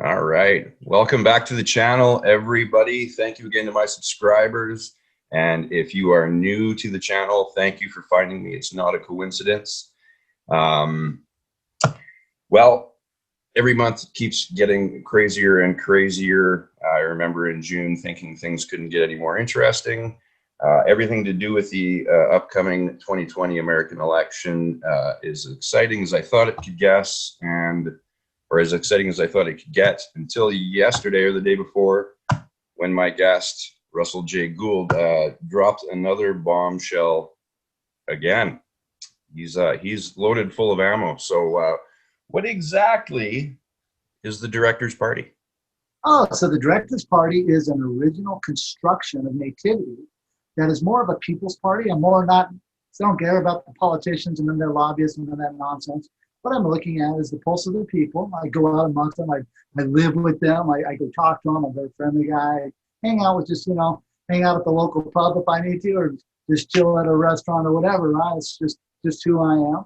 All right. Welcome back to the channel, everybody. Thank you again to my subscribers. And if you are new to the channel, thank you for finding me. It's not a coincidence. Um, well, every month it keeps getting crazier and crazier. I remember in June thinking things couldn't get any more interesting. Everything to do with the upcoming 2020 American election is exciting as I thought it could guess, or as exciting as I thought it could get, until yesterday or the day before, when my guest, Russell J. Gould, dropped another bombshell again. He's loaded full of ammo. So what exactly is the Director's Party? Oh, so the Director's Party is an original construction of nativity that is more of a people's party. I'm more not, so I don't care about the politicians and then their lobbyists and then that nonsense. What I'm looking at is the pulse of the people. I go out amongst them. I live with them. I go talk to them. I'm a very friendly guy. Hang out with hang out at the local pub if I need to, or just chill at a restaurant or whatever. Right? It's just who I am.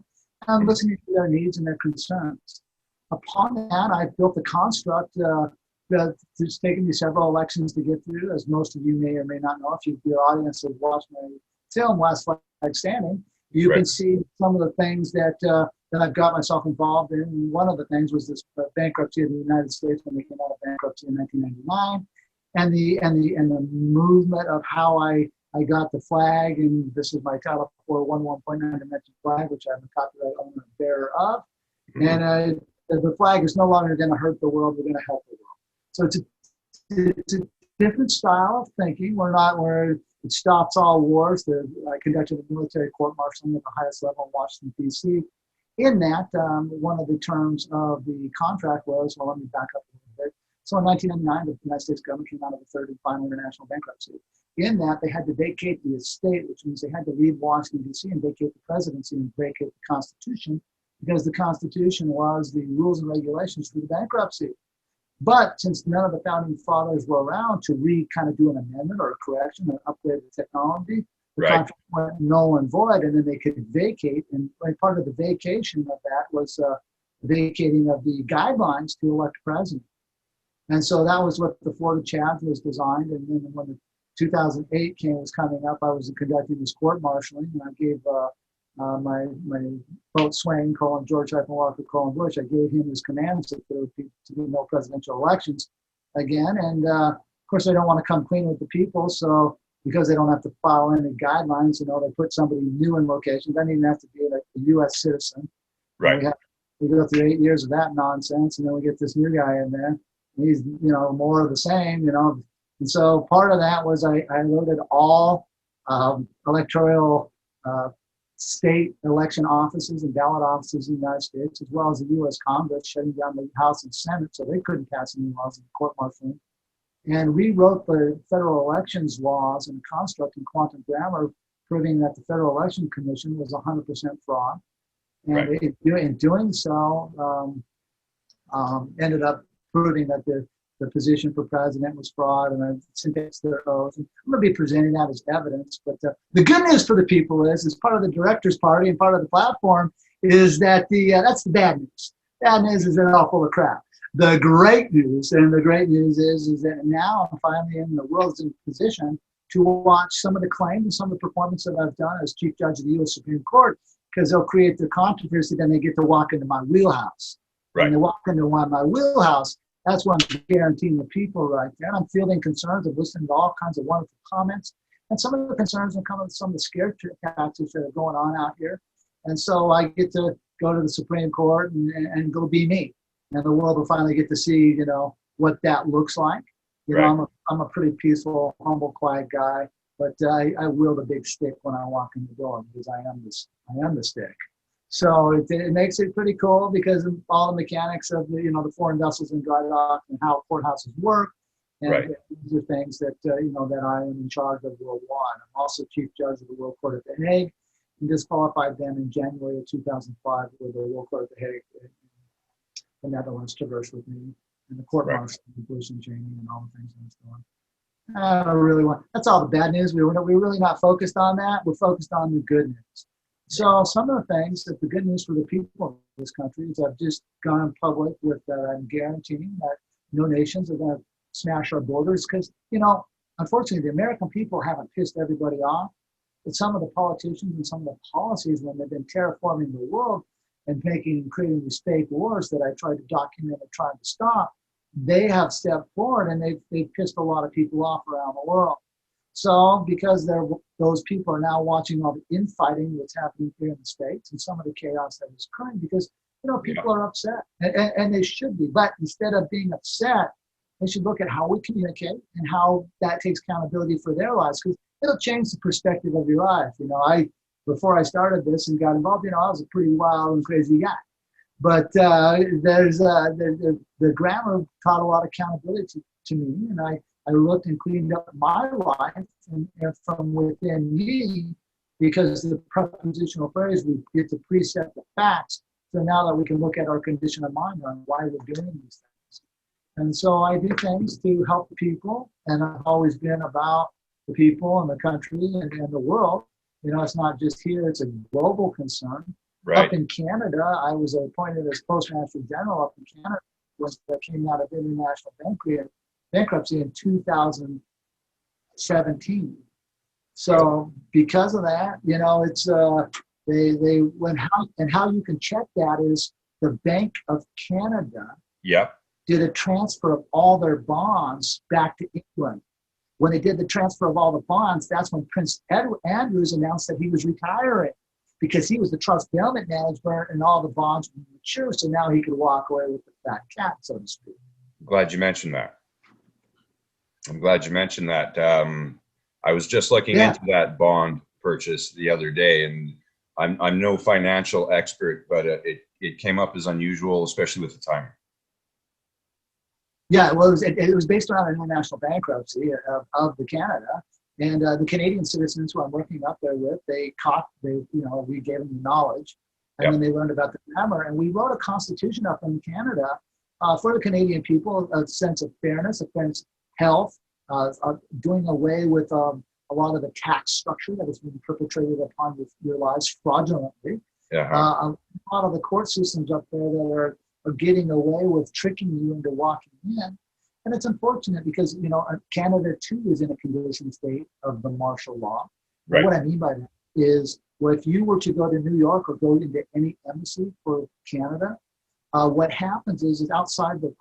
I'm listening to their needs and their concerns. Upon that, I've built a construct it's taken me several elections to get through, as most of you may or may not know. If your audience has watched my film, Last Flag Standing, you can see some of the things that I've got myself involved in. And one of the things was this bankruptcy of the United States when we came out of bankruptcy in 1999, and the movement of how I got the flag, and this is my Title 411.9 dimension flag, which I'm a copyright owner and bearer of. Mm-hmm. And the flag is no longer going to hurt the world; we're going to help the world. So it's a different style of thinking. We're not where it stops all wars. I conducted a military court-martialing at the highest level in Washington, D.C. In that, one of the terms of the contract was, well, let me back up a little bit. So in 1999, the United States government came out of the third and final international bankruptcy. In that, they had to vacate the estate, which means they had to leave Washington, D.C. and vacate the presidency and vacate the Constitution, because the Constitution was the rules and regulations for the bankruptcy. But since none of the founding fathers were around to kind of do an amendment or a correction and upgrade the technology, the contract went null and void, and then they could vacate. And part of the vacation of that was vacating of the guidelines to elect a president. And so that was what the Florida Charter was designed. And then when the 2008 was coming up, I was conducting this court-martialing, and I gave my boatswain, George Walker Colin Bush, I gave him his commands that there would be to be no presidential elections again. And of course, I don't want to come clean with the people. So because they don't have to follow any guidelines, they put somebody new in locations. I don't even have to be a U.S. citizen. Right. We go through 8 years of that nonsense, and then we get this new guy in there. And he's, more of the same, And so part of that was I loaded all electoral state election offices and ballot offices in the United States, as well as the U.S. Congress, shutting down the House and Senate, so they couldn't pass any laws in the court-martialing, and rewrote the federal elections laws in a construct in quantum grammar, proving that the Federal Election Commission was 100% fraud. And in doing so, ended up proving that the position for president was fraud, and I syntaxed their oath. I'm going to be presenting that as evidence. But the good news for the people is part of the Director's Party and part of the platform is that that's the bad news. Bad news is they're all full of crap. The great news, and the great news is that now I'm finally in the world's in position to watch some of the claims and some of the performance that I've done as Chief Judge of the U.S. Supreme Court, because they'll create the controversy, then they get to walk into my wheelhouse. Right. When they walk into my wheelhouse, that's what I'm guaranteeing the people right there. And I'm fielding concerns and listening to all kinds of wonderful comments. And some of the concerns are coming with some of the scare tactics that are going on out here. And so I get to go to the Supreme Court and go be me. And the world will finally get to see, what that looks like. I'm a pretty peaceful, humble, quiet guy, but I wield a big stick when I walk in the door, because I am the stick. So it makes it pretty cool, because of all the mechanics of the foreign vessels in dry dock and how courthouses work, and these are things that that I am in charge of worldwide. I'm also Chief Judge of the World Court at The Hague, and disqualified them in January of 2005, where the World Court at The Hague in the Netherlands traversed with me, and the court martial, Bush and Cheney, and all the things that's going. I don't really want. That's all the bad news. We're really not focused on that. We're focused on the good news. So some of the things that the good news for the people of this country is I've just gone public with that I'm guaranteeing that no nations are going to smash our borders because, unfortunately, the American people haven't pissed everybody off. But some of the politicians and some of the policies, when they've been terraforming the world and creating these fake wars that I tried to document and trying to stop, they have stepped forward and they've pissed a lot of people off around the world. So because those people are now watching all the infighting that's happening here in the States and some of the chaos that is occurring because, people are upset and they should be. But instead of being upset, they should look at how we communicate and how that takes accountability for their lives because it'll change the perspective of your life. Before I started this and got involved, I was a pretty wild and crazy guy. But the grammar taught a lot of accountability to me, and I looked and cleaned up my life and from within me, because the prepositional phrase, we get to precept the facts. So now that we can look at our condition of mind on why we're doing these things. And so I do things to help the people, and I've always been about the people and the country and the world. It's not just here, it's a global concern. Right. Up in Canada, I was appointed as Postmaster General up in Canada that came out of international bankruptcy in 2017. So because of that, it's how you can check that is the Bank of Canada did a transfer of all their bonds back to England. When they did the transfer of all the bonds, that's when Prince Andrews announced that he was retiring because he was the trust endowment manager and all the bonds would mature. So now he could walk away with the fat cat, so to speak. I'm glad you mentioned that. I was just looking into that bond purchase the other day, and I'm no financial expert, but it came up as unusual, especially with the timing. Yeah, well, it was based around an international bankruptcy of the Canada, and the Canadian citizens who I'm working up there with, we gave them the knowledge, and then they learned about the grammar, and we wrote a constitution up in Canada for the Canadian people, a sense of fairness, a sense of health, doing away with a lot of the tax structure that has been perpetrated upon your lives fraudulently. A lot of the court systems up there that are getting away with tricking you into walking in. And it's unfortunate because, Canada too is in a condition state of the martial law. Right. What I mean by that is, if you were to go to New York or go into any embassy for Canada, what happens is outside the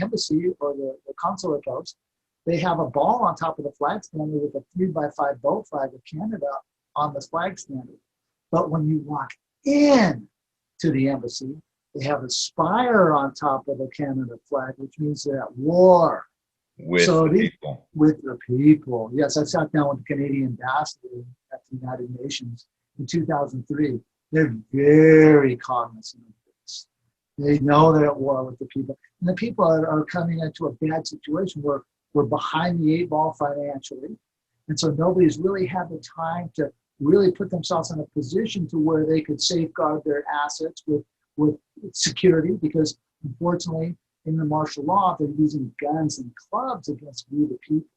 embassy or the consulate post, they have a ball on top of the flag standard with a 3x5 boat flag of Canada on the flag standard. But when you walk in to the embassy, they have a spire on top of the Canada flag, which means they're at war. With the people. Yes, I sat down with the Canadian ambassador at the United Nations in 2003. They're very cognizant of this. They know they're at war with the people. And the people are coming into a bad situation where we're behind the 8 ball financially. And so nobody's really had the time to really put themselves in a position to where they could safeguard their assets with security, because unfortunately in the martial law, they're using guns and clubs against we the people.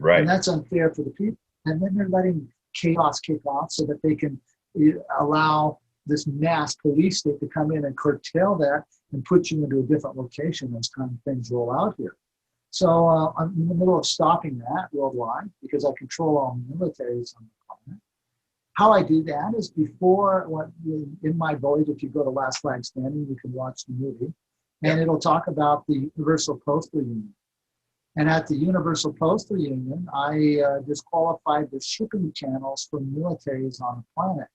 Right. And that's unfair for the people. And then they're letting chaos kick off so that they can allow this mass police state to come in and curtail that and put you into a different location as kind of things roll out here. So I'm in the middle of stopping that worldwide because I control all militaries on the planet. How I do that is in my voyage, if you go to Last Flag Standing, you can watch the movie, and it'll talk about the Universal Postal Union. And at the Universal Postal Union, I disqualified the shipping channels for militaries on the planet,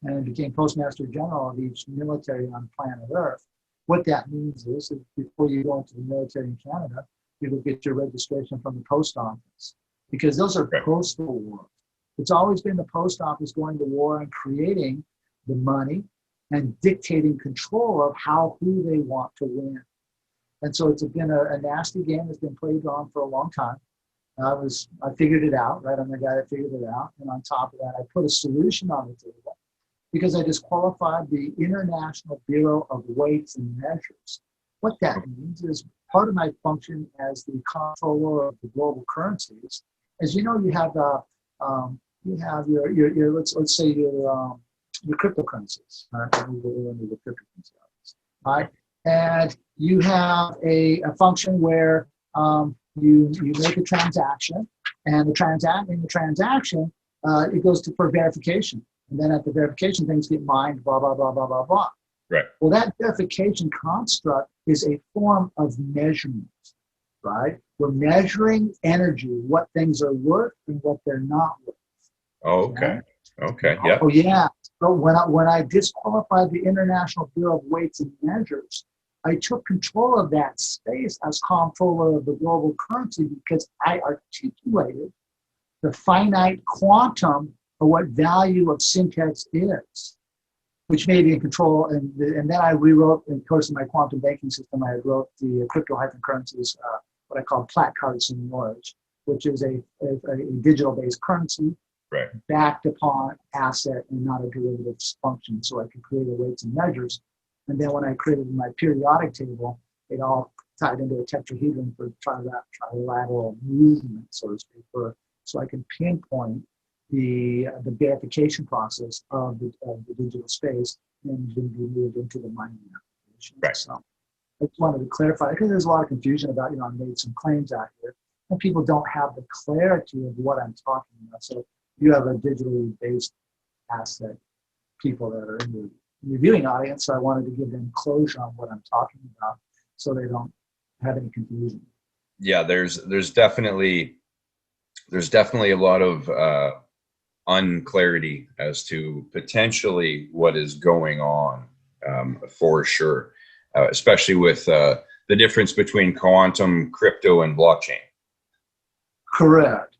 and I became Postmaster General of each military on planet Earth. What that means is that before you go into the military in Canada, you will get your registration from the post office, because those are postal wars. It's always been the post office going to war and creating the money and dictating control of who they want to win. And so it's been a nasty game that's been played on for a long time. I figured it out, right? I'm the guy that figured it out. And on top of that, I put a solution on the table because I disqualified the International Bureau of Weights and Measures. What that means is part of my function as the controller of the global currencies is, you have your let's say your cryptocurrencies. Right? and you have a function where you make a transaction, and the transaction it goes to for verification, and then at the verification things get mined, blah blah blah blah blah blah. Right. Well, that verification construct is a form of measurement, right? We're measuring energy, what things are worth and what they're not worth. Oh, okay. Okay. Yeah. Oh yeah. So when I disqualified the International Bureau of Weights and Measures, I took control of that space as comptroller of the global currency because I articulated the finite quantum of what value of syntax is, which made me in control. And then I rewrote, in course, in my quantum banking system, I wrote the crypto-currencies, what I call plat cards in knowledge, which is a digital-based currency, right, backed upon asset and not a derivative function. So I could create a weights and measures. And then when I created my periodic table, it all tied into a tetrahedron for trilateral movement, so to speak, so I can pinpoint the verification process of the digital space and then be moved into the mining application. Right. So I just wanted to clarify, because there's a lot of confusion about, I made some claims out here, and people don't have the clarity of what I'm talking about. So you have a digitally based asset people that are in the reviewing audience, so I wanted to give them closure on what I'm talking about so they don't have any confusion. Yeah, there's definitely a lot of unclarity as to potentially what is going on, for sure, especially with the difference between quantum, crypto, and blockchain. Correct.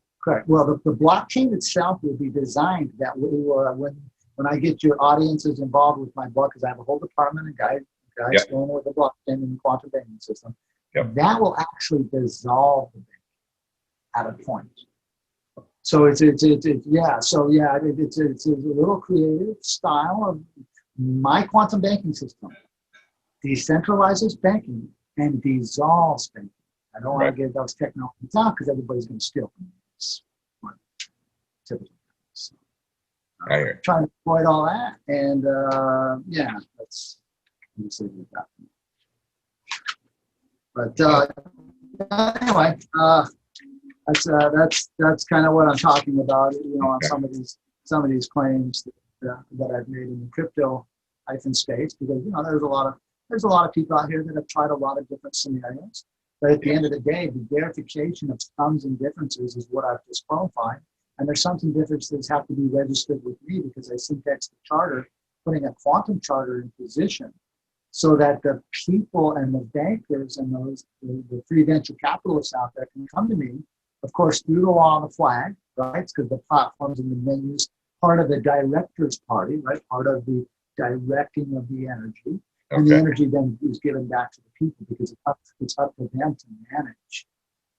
Well, the blockchain itself will be designed that way. When I get your audiences involved with my book, because I have a whole department of guys Yep. going with the blockchain and the quantum banking system, Yep. that will actually dissolve the bank at a point. So it's a little creative style of my quantum banking system. Decentralizes banking and dissolves banking. I don't want to get those technologies out because everybody's going to steal from this. Typically. So, trying to avoid all that, and let's see what that. But anyway, that's kind of what I'm talking about. On some of these claims that I've made in the crypto space, because there's a lot of people out here that have tried a lot of different scenarios. But at the end of the day, the verification of sums and differences is what I've disqualified. And there's sums and differences have to be registered with me because I syntaxed the charter, putting a quantum charter in position so that the people and the bankers and the free venture capitalists out there can come to me, of course, through the law of the flag, right? Because the platforms and the menus, part of the director's party, right? Part of the directing of the energy. And the energy then is given back to the people because it's up to them to manage,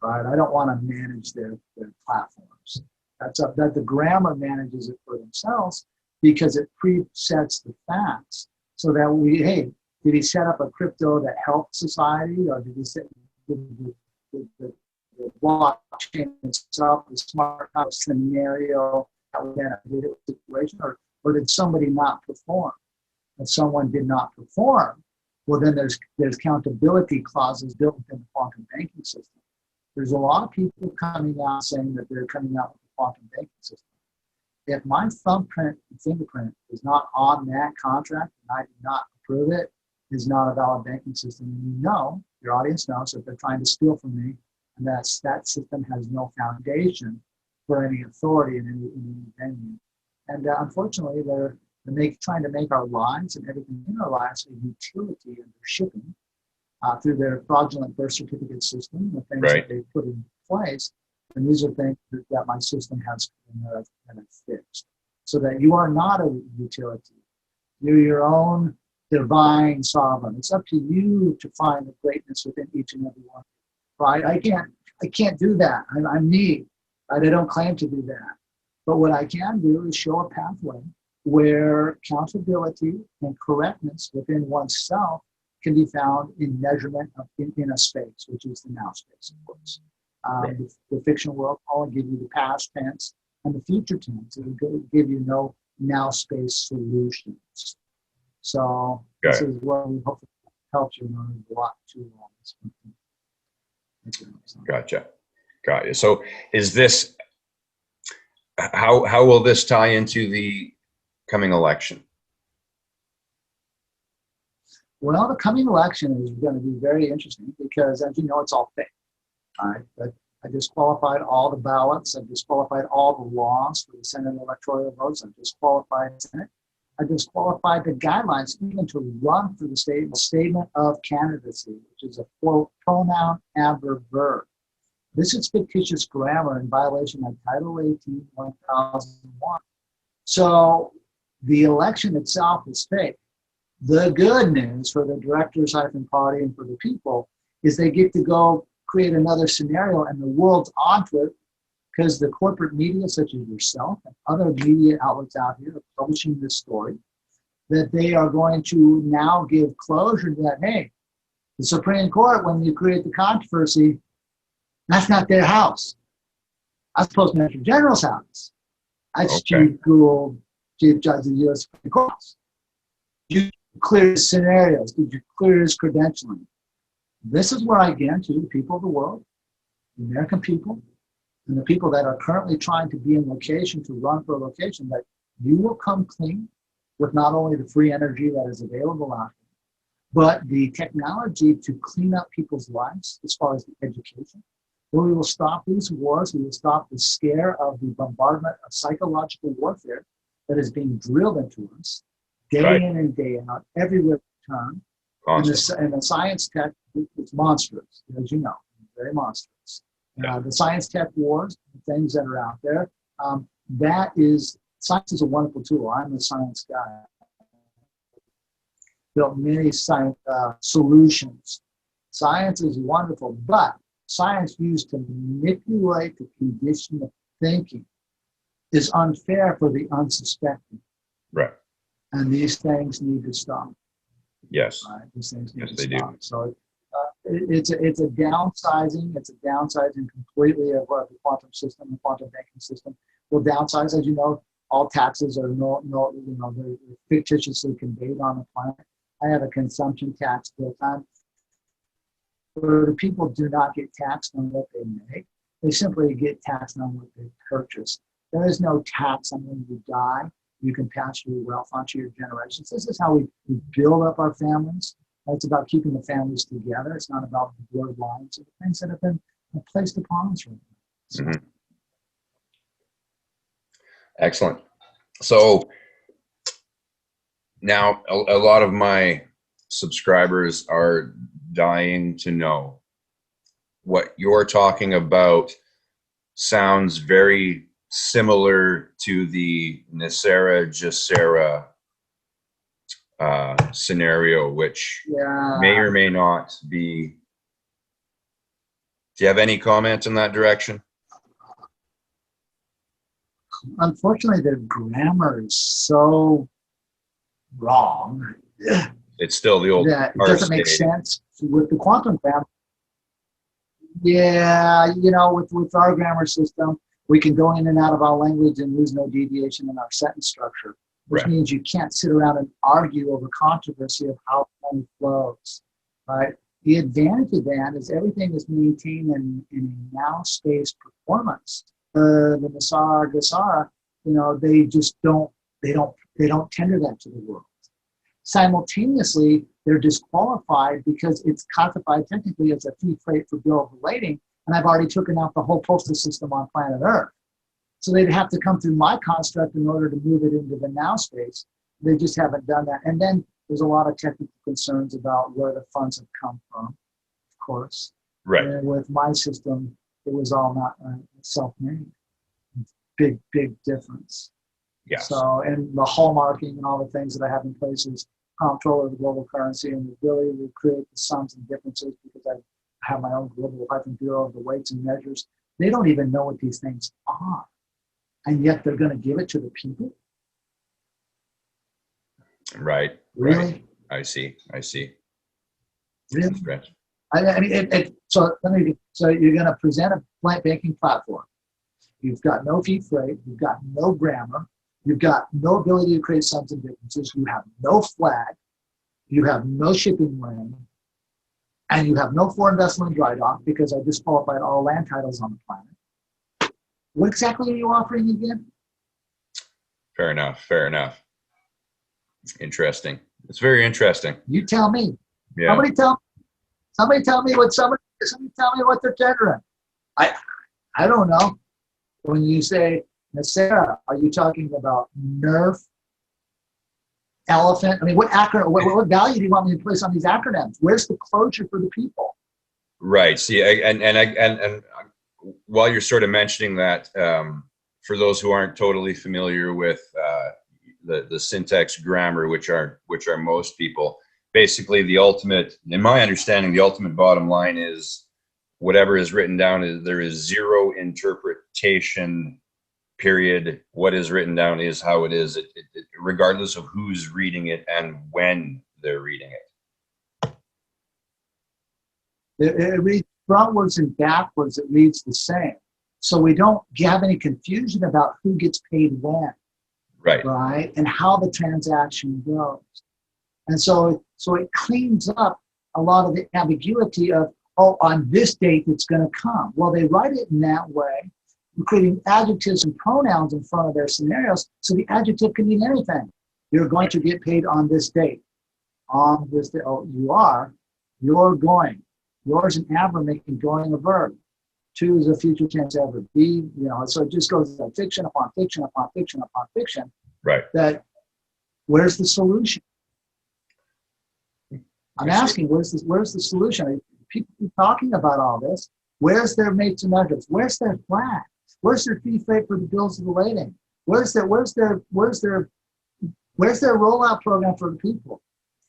right? I don't want to manage their platforms. That the grammar manages it for themselves because it presets the facts so that did he set up a crypto that helped society, or did he set the blockchain itself, the smart house scenario that would benefit the situation, or did somebody not perform? If someone did not perform, well, then there's accountability clauses built into the quantum banking system. There's a lot of people coming out saying that they're coming out with the quantum banking system. If my thumbprint and fingerprint is not on that contract and I do not approve it, is not a valid banking system. And your audience knows that they're trying to steal from me, and that system has no foundation for any authority in any venue. And unfortunately, they're trying to make our lives and everything in our lives a utility, and they're shipping through their fraudulent birth certificate system, the things that they put in place. And these are things that my system has fixed, so that you are not a utility. You're your own divine sovereign. It's up to you to find the greatness within each and every one. Right? I can't do that. I'm me. Right? I don't claim to do that. But what I can do is show a pathway where accountability and correctness within oneself can be found in measurement in a space, which is the now space, of course. The fictional world will give you the past tense and the future tense. It will give you no now space solutions. So this is what we hope to helps you learn a lot too. Gotcha. Got you. So is this, how will this tie into the coming election? Well, the coming election is going to be very interesting because, as you know, it's all fake. All right, but I disqualified all the ballots. I disqualified all the laws for the Senate electoral votes. I disqualified the Senate. I disqualified the guidelines even to run for the statement of candidacy, which is a pronoun adverb verb. This is fictitious grammar in violation of Title 18, 1001. So the election itself is fake. The good news for the directors-party and for the people is they get to go create another scenario and the world's onto it because the corporate media, such as yourself and other media outlets out here are publishing this story, that they are going to now give closure to that. Hey, the Supreme Court, when you create the controversy, that's not their house. That's the Postmaster General's house. That's Chief Gould, Chief Judge of the U.S. Supreme Court. You clear his scenarios. Did you clear his credentialing? This is where I guarantee the people of the world, the American people, and the people that are currently trying to be in location to run for a location, that you will come clean with not only the free energy that is available out here, but the technology to clean up people's lives as far as the education. Where we will stop these wars, we will stop the scare of the bombardment of psychological warfare that is being drilled into us day in and day out, everywhere we turn. And the science tech is monstrous, as you know, very monstrous. The science tech wars, the things that are out there, science is a wonderful tool. I'm a science guy. Built many science solutions. Science is wonderful, but science used to manipulate the condition of thinking is unfair for the unsuspecting. Right. And these things need to stop. Yes. These things need to they stop. do. So it's a downsizing. It's a downsizing completely of the quantum system, the quantum banking system. Will downsize, as you know. All taxes are they're fictitiously conveyed on the planet. I have a consumption tax built on. Where the people do not get taxed on what they make, they simply get taxed on what they purchase. There is no tax on when you die. You can pass your wealth on to your generations. This is how we build up our families. It's about keeping the families together. It's not about the bloodlines and the things that have been placed upon us right now. So. Mm-hmm. Excellent. So now a lot of my subscribers are dying to know what you're talking about. Sounds very similar to the NESARA GESARA scenario, which may or may not be. Do you have any comments in that direction? Unfortunately, the grammar is so wrong. It's still the old. That it doesn't make sense with the quantum grammar. Yeah, with our grammar system, we can go in and out of our language and lose no deviation in our sentence structure, which means you can't sit around and argue over controversy of how money flows, right? The advantage of that is everything is maintained in a now space performance. The NESARA GESARA, they just don't tender that to the world. Simultaneously, they're disqualified because it's codified technically as a fee freight for bill of lading, and I've already taken out the whole postal system on planet Earth. So they'd have to come through my construct in order to move it into the now space. They just haven't done that. And then there's a lot of technical concerns about where the funds have come from, of course. Right. And with my system, it was all not self-made. Big difference. Yes. So, and the hallmarking and all the things that I have in place is control of the global currency and the ability to create the sums and differences, because I have my own global bureau of the weights and measures. They don't even know what these things are. And yet they're going to give it to the people. Right. Really? Right. I see. Really? Right. I mean, so you're going to present a blank banking platform. You've got no fee freight. You've got no grammar. You've got no ability to create sums and differences. You have no flag. you have no shipping lane, and you have no foreign vessel in dry dock because I disqualified all land titles on the planet. What exactly are you offering again? Fair enough. Fair enough. Interesting. It's very interesting. You tell me. Yeah. Somebody tell me what they're tendering. I don't know. When you say Nasera, are you talking about nerf, elephant? I mean, what what value do you want me to place on these acronyms? Where's the closure for the people? Right. See, and while you're sort of mentioning that, for those who aren't totally familiar with the syntax grammar, which are most people, basically the ultimate, in my understanding, the ultimate bottom line is whatever is written down is there is zero interpretation. Period. What is written down is how it is, regardless of who's reading it and when they're reading it. It reads frontwards and backwards. It reads the same. So we don't have any confusion about who gets paid when. Right? And how the transaction goes. And so it cleans up a lot of the ambiguity of, oh, on this date it's going to come. Well, they write it in that way, including adjectives and pronouns in front of their scenarios, so the adjective can mean anything. You're going to get paid on this date. On this day, oh, you are. You're going. Yours and ever making going a verb. To is a future tense ever. Be, so it just goes like fiction upon fiction upon fiction upon fiction. Right. That, where's the solution? I'm asking, where's the solution? People keep talking about all this. Where's their mates and measures? Where's their flag? Where's their fee freight for the bills of the waiting? Where's their rollout program for the people?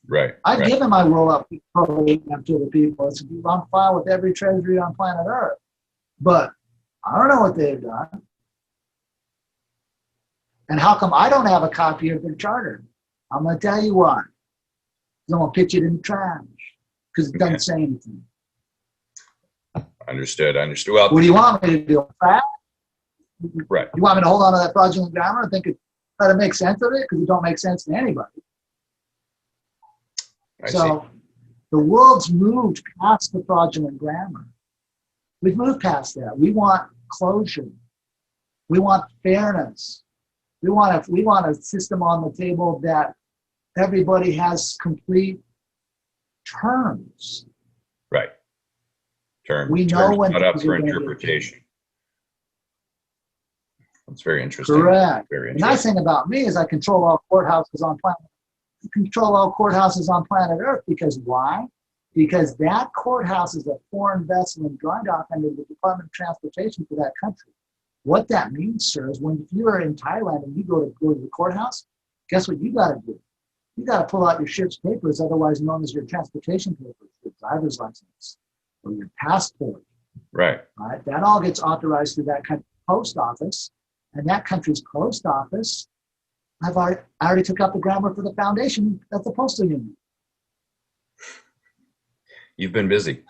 Right. I've given my rollout program to the people. It's on file with every treasury on planet Earth. But I don't know what they've done. And how come I don't have a copy of their charter? I'm going to tell you why. I'm going to pitch it in the trash because it doesn't say anything. Understood. Well, what do you want me to do? Right. You want me to hold on to that fraudulent grammar and try to make sense of it because it don't make sense to anybody. I see. The world's moved past the fraudulent grammar. We've moved past that. We want closure. We want fairness. We want a system on the table that everybody has complete terms. Right. Terms. We know when not up for interpretation. That's very interesting. Correct. Very interesting. The nice thing about me is I control all courthouses on planet Earth. Because why? Because that courthouse is a foreign vessel in dry dock under the Department of Transportation for that country. What that means, sir, is if you are in Thailand and you go to the courthouse, guess what you got to do? You got to pull out your ship's papers, otherwise known as your transportation papers, your driver's license, or your passport. Right. That all gets authorized through that country's post office, and that country's post office, I already took up the grammar for the foundation. That's the postal union. You've been busy.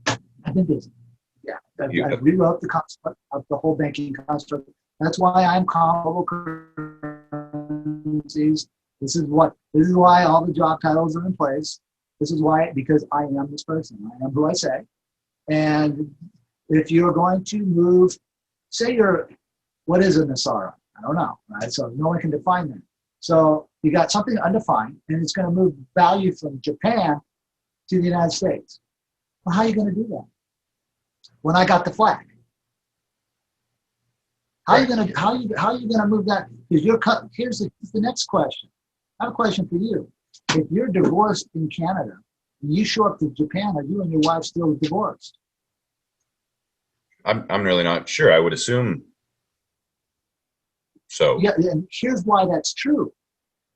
I've been busy. Yeah, I rewrote the concept of the whole banking construct. That's why I'm comparable currencies. This is why all the job titles are in place. This is why, because I am this person. I am who I say. And if you're going to move, say what is a Nasara? I don't know, right? So no one can define that. So you got something undefined, and it's going to move value from Japan to the United States. Well, how are you going to do that? When I got the flag, how are you going to move that? Because here's the next question. I have a question for you. If you're divorced in Canada and you show up to Japan, are you and your wife still divorced? I'm really not sure. I would assume so. Yeah, and here's why that's true.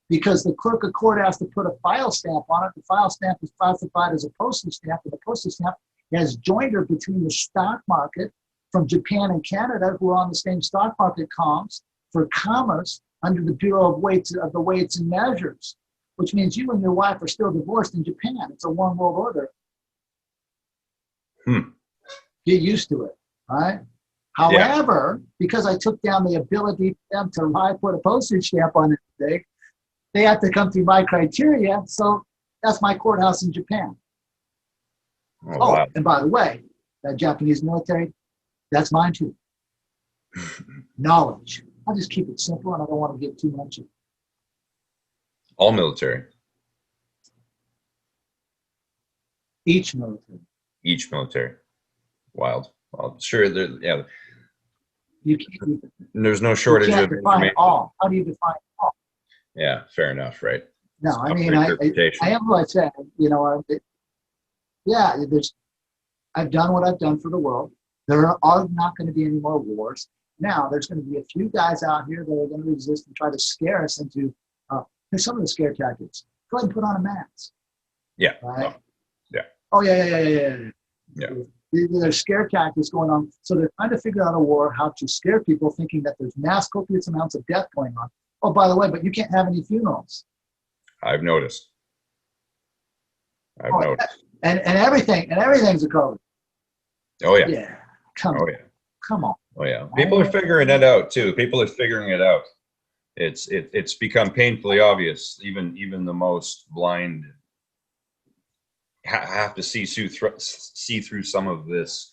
Because the clerk of court has to put a file stamp on it. The file stamp is classified as a postage stamp, and the postage stamp has joinder between the stock market from Japan and Canada, who are on the same stock market comms for commerce under the Bureau of the Weights and Measures, which means you and your wife are still divorced in Japan. It's a one world order. Get used to it, right? However, because I took down the ability for them to put a postage stamp on anything, they have to come through my criteria. So that's my courthouse in Japan. Oh, Oh, wow. and by the way, that Japanese military, that's mine too. Knowledge. I'll just keep it simple, and I don't want to get too much of it. All military. Each military. Each military. Wild. Well, sure. Yeah. You can't, There's no you shortage can't of define information. all. How do you define all? Yeah, fair enough, right? No, It's I up mean, for I interpretation. am who I said. You know, yeah, I've done what I've done for the world. There are not going to be any more wars. Now, there's going to be a few guys out here that are going to resist and try to scare us into, here's some of the scare tactics. Go ahead and put on a mask. Yeah. Right? Oh, yeah. Oh, yeah. Yeah. There's scare tactics going on. So they're trying to figure out a war, how to scare people, thinking that there's mass copious amounts of death going on. Oh, by the way, but you can't have any funerals. I've noticed. I've noticed. And everything's a COVID. Oh, yeah. Yeah. Come on. Oh, yeah. People are figuring it out, too. People are figuring it out. It's become painfully obvious. Even the most blind have to see through some of this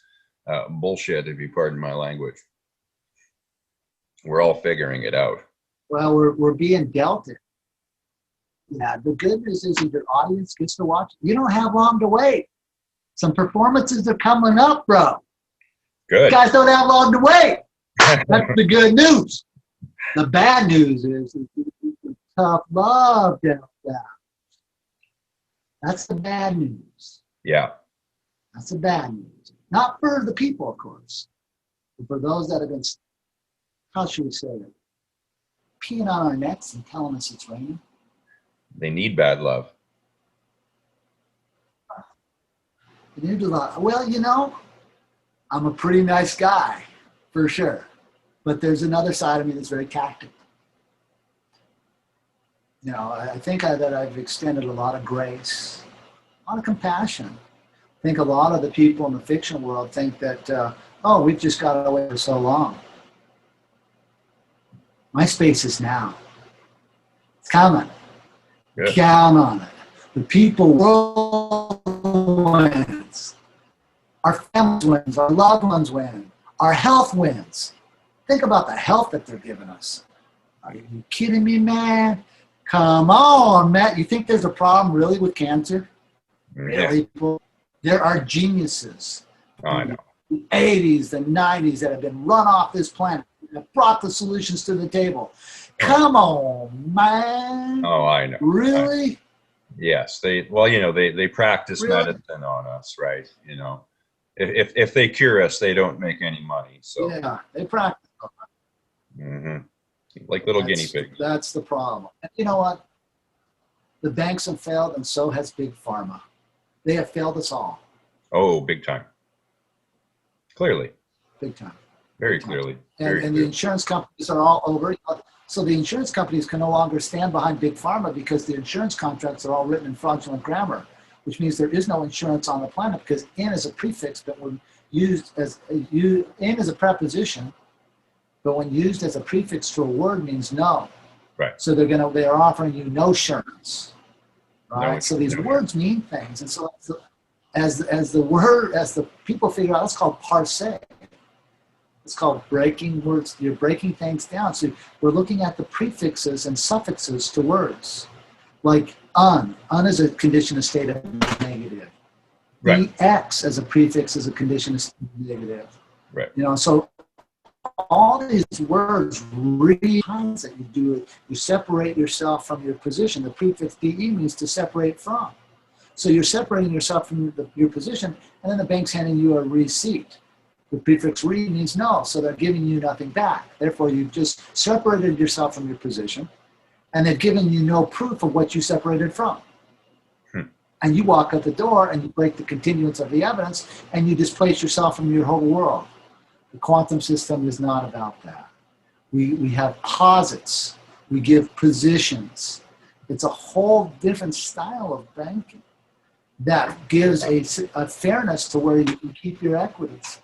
bullshit, if you pardon my language. We're all figuring it out. Well, we're being dealt it. Yeah, the good news is that your audience gets to watch. You don't have long to wait. Some performances are coming up, bro. Good. You guys don't have long to wait. That's the good news. The bad news is tough love down there. That's the bad news. Yeah. That's the bad news. Not for the people, of course, but for those that have been, how should we say it, peeing on our necks and telling us it's raining. They need bad love. They need love. Well, you know, I'm a pretty nice guy, for sure. But there's another side of me that's very tactical. You know, I think that I've extended a lot of grace, a lot of compassion. I think a lot of the people in the fiction world think that, oh, we've just got away for so long. My space is now. It's coming. Good. Count on it. The people world wins. Our families wins. Our loved ones win. Our health wins. Think about the health that they're giving us. Are you kidding me, man? Come on, Matt. You think there's a problem really with cancer? Really? Yeah. There are geniuses. Oh, I know. The 80s, the 90s that have been run off this planet and have brought the solutions to the table. Come on, man. Oh, I know. Really? Yes. They practice Really? medicine on us, right? You know, if they cure us, they don't make any money. So Yeah, they practice. Like little guinea pigs. That's the problem. And you know what? The banks have failed, and so has Big Pharma. They have failed us all. Oh, big time. Clearly. Big time. Very Big time. clearly. And the insurance companies are all over. So the insurance companies can no longer stand behind Big Pharma because the insurance contracts are all written in fraudulent grammar, which means there is no insurance on the planet because in is a prefix, but when used as in is a preposition, but when used as a prefix to a word means no. Right. So they're offering you no insurance. Right. No, so these words mean things, and so as the people figure out, it's called parsing. It's called breaking words. You're breaking things down. So we're looking at the prefixes and suffixes to words, like un. Un is a condition of state of negative. Right. X as a prefix is a condition of state of negative. Right. You know, so all these words really that you do it. You separate yourself from your position. The prefix DE means to separate from. So you're separating yourself from your position, and then the bank's handing you a receipt. The prefix re means no, so they're giving you nothing back. Therefore, you've just separated yourself from your position, and they've given you no proof of what you separated from. And you walk out the door, and you break the continuance of the evidence, and you displace yourself from your whole world. The quantum system is not about that. We have posits. We give positions. It's a whole different style of banking that gives a fairness to where you can keep your equities.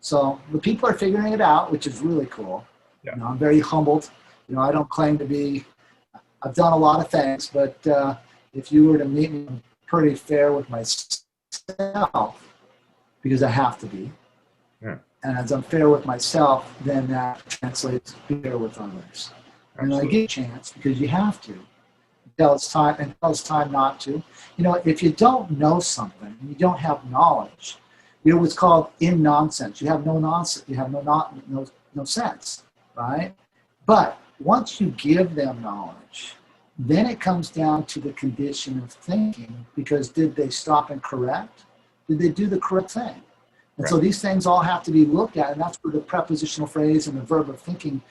So the people are figuring it out, which is really cool. Yeah. You know, I'm very humbled. You know, I don't claim to be I've done a lot of things, but if you were to meet me, I'm pretty fair with myself because I have to be. Yeah. And as I'm fair with myself, then that translates to fair with others. And I get a chance because you have to until it's time not to. You know, if you don't know something, you don't have knowledge, you're what's called in nonsense. You have no nonsense. You have no sense, right? But once you give them knowledge, then it comes down to the condition of thinking, because did they stop and correct? Did they do the correct thing? And so these things all have to be looked at, and that's where the prepositional phrase and the verb of thinking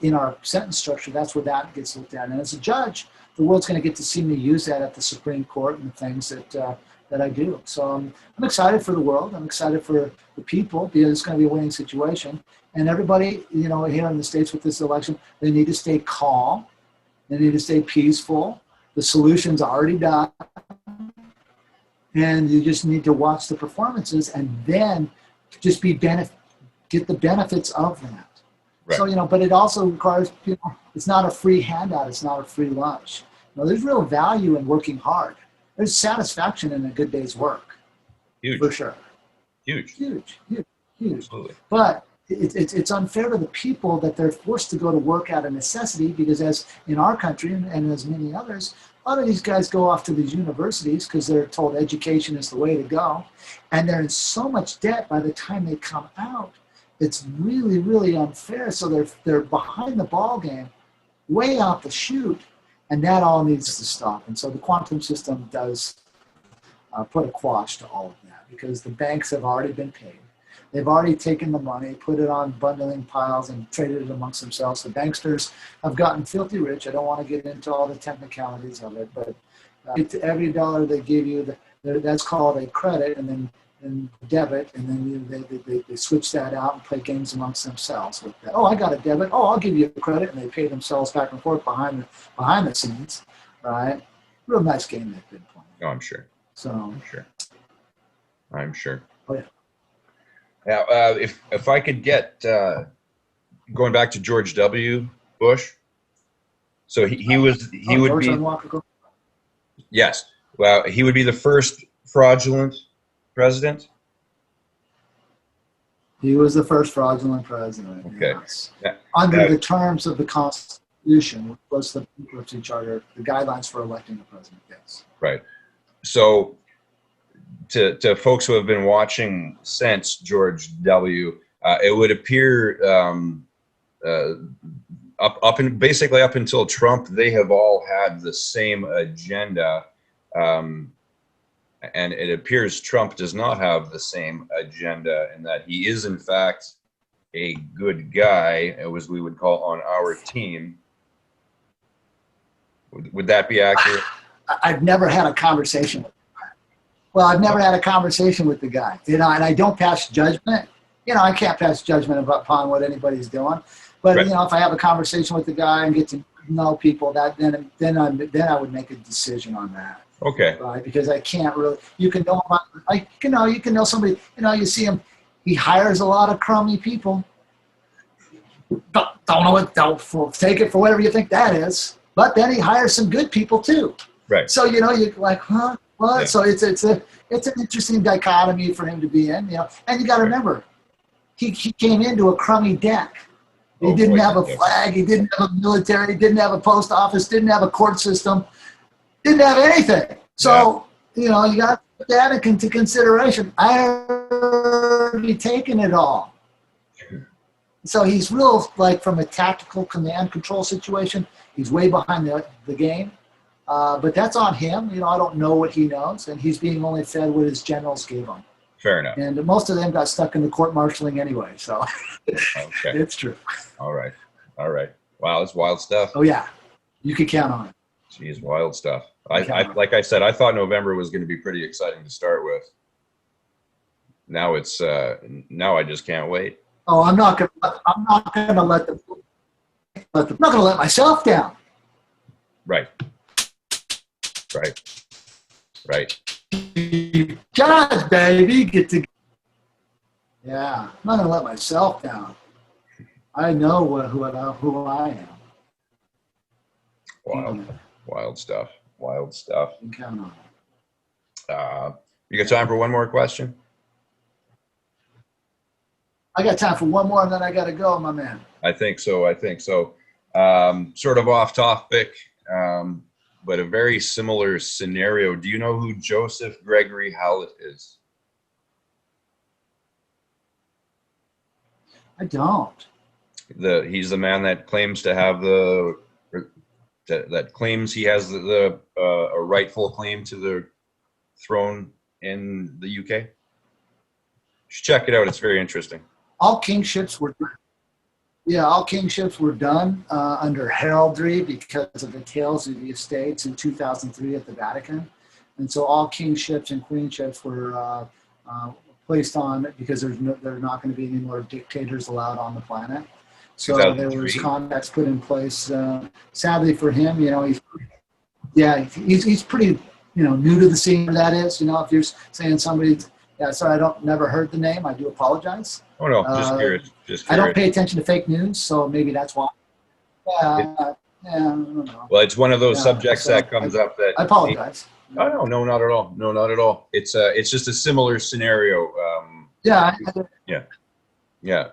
in our sentence structure, that's where that gets looked at. And as a judge, the world's going to get to see me use that at the Supreme Court and the things that I do. So I'm excited for the world. I'm excited for the people, because it's going to be a winning situation. And everybody, you know, here in the States with this election, they need to stay calm. They need to stay peaceful. The solution's already done. And you just need to watch the performances and then just get the benefits of that. Right. So, you know, but it also requires, you know, it's not a free handout. It's not a free lunch. You know, there's real value in working hard. There's satisfaction in a good day's work. Huge. For sure. Huge. Absolutely. But it's unfair to the people that they're forced to go to work out of necessity, because as in our country and as many others, a lot of these guys go off to these universities because they're told education is the way to go. And they're in so much debt by the time they come out. It's really, really unfair. So they're behind the ball game, way out the chute. And that all needs to stop. And so the quantum system does put a quash to all of that, because the banks have already been paid. They've already taken the money, put it on bundling piles, and traded it amongst themselves. The banksters have gotten filthy rich. I don't want to get into all the technicalities of it, but every dollar they give you, that's called a credit, and then debit, and then they switch that out and play games amongst themselves with that. Oh, I got a debit. Oh, I'll give you a credit, and they pay themselves back and forth behind the scenes, right? Real nice game they've been playing. Oh, I'm sure. I'm sure. Oh, yeah. Now, if I could get going back to George W. Bush, so he would be, yes, well, he would be the first fraudulent president. He was the first fraudulent president. Okay. Yes. Under the terms of the Constitution, which was the bankruptcy charter, the guidelines for electing a president. Yes. Right. So, to folks who have been watching since George W., it would appear basically up until Trump, they have all had the same agenda, and it appears Trump does not have the same agenda, and that he is in fact a good guy, as we would call on our team. Would that be accurate? I've never had a conversation with him. Well, I've never had a conversation with the guy, you know, and I don't pass judgment. You know, I can't pass judgment upon what anybody's doing. But right. You know, if I have a conversation with the guy and get to know people, then I would make a decision on that. Okay. Right? Because I can't really. You can know about. You can know somebody. You know, you see him. He hires a lot of crummy people. Don't know what. Don't take it for whatever you think that is. But then he hires some good people too. Right. So you know, you're like, huh? What? Yeah. So it's an interesting dichotomy for him to be in. You know, and you got to remember, he came into a crummy deck. He didn't have a flag. He didn't have a military. Didn't have a post office. Didn't have a court system. Didn't have anything. So you know, you got to put that into consideration. I already taken it all. So he's real, like from a tactical command control situation, he's way behind the game. But that's on him. You know, I don't know what he knows, and he's being only fed what his generals gave him. Fair enough. And most of them got stuck in the court-martialing anyway, so okay. It's true. All right. Wow, that's wild stuff. Oh, yeah. You can count on it. Geez, wild stuff. Like I said, I thought November was going to be pretty exciting to start with. Now it's now I just can't wait. Oh, I'm not gonna let myself down. Right. Judge, baby, yeah, I'm not gonna let myself down. I know who I am. Wild, wild stuff. Wild stuff. You can count on it. You got time for one more question? I got time for one more, and then I got to go, my man. I think so. I think so. Sort of off topic, but a very similar scenario. Do you know who Joseph Gregory Hallett is? I don't. He's the man that claims to have that claims he has a rightful claim to the throne in the UK. You should check it out. It's very interesting. All kingships were done under heraldry because of the tales of the estates in 2003 at the Vatican, and so all kingships and queenships were placed on it because there are not going to be any more dictators allowed on the planet. So there was contracts put in place. Sadly for him, he's pretty, new to the scene. That is, if you're saying somebody, sorry, never heard the name. I do apologize. Oh no, just curious. I don't pay attention to fake news, so maybe that's why. I don't know. Well, it's one of those subjects that comes up that. I apologize. Oh, no, not at all. No, not at all. It's just a similar scenario. Yeah.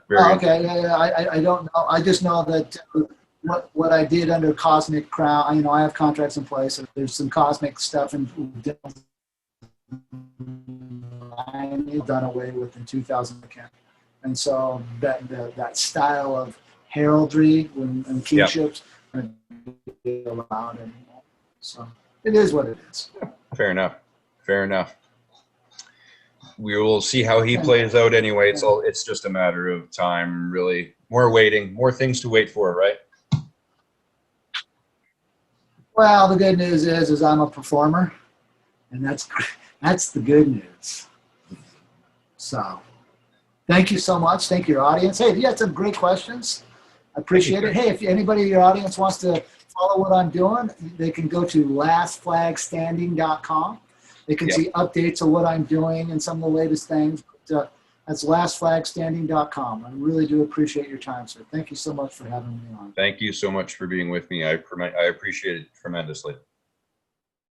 Very okay. I don't know. I just know that what I did under Cosmic Crown. I have contracts in place. So there's some cosmic stuff and done away with in 2000, and so that style of heraldry and kingships aren't allowed anymore. So it is what it is. Fair enough. We will see how he plays out anyway. It's just a matter of time, really. More waiting, more things to wait for, right? Well, the good news is I'm a performer, and that's the good news. So thank you so much. Thank you, your audience. Hey, you had some great questions. I appreciate it. Hey, if anybody in your audience wants to follow what I'm doing, they can go to lastflagstanding.com. They can see updates of what I'm doing and some of the latest things. But, that's lastflagstanding.com. I really do appreciate your time, sir. Thank you so much for having me on. Thank you so much for being with me. I appreciate it tremendously.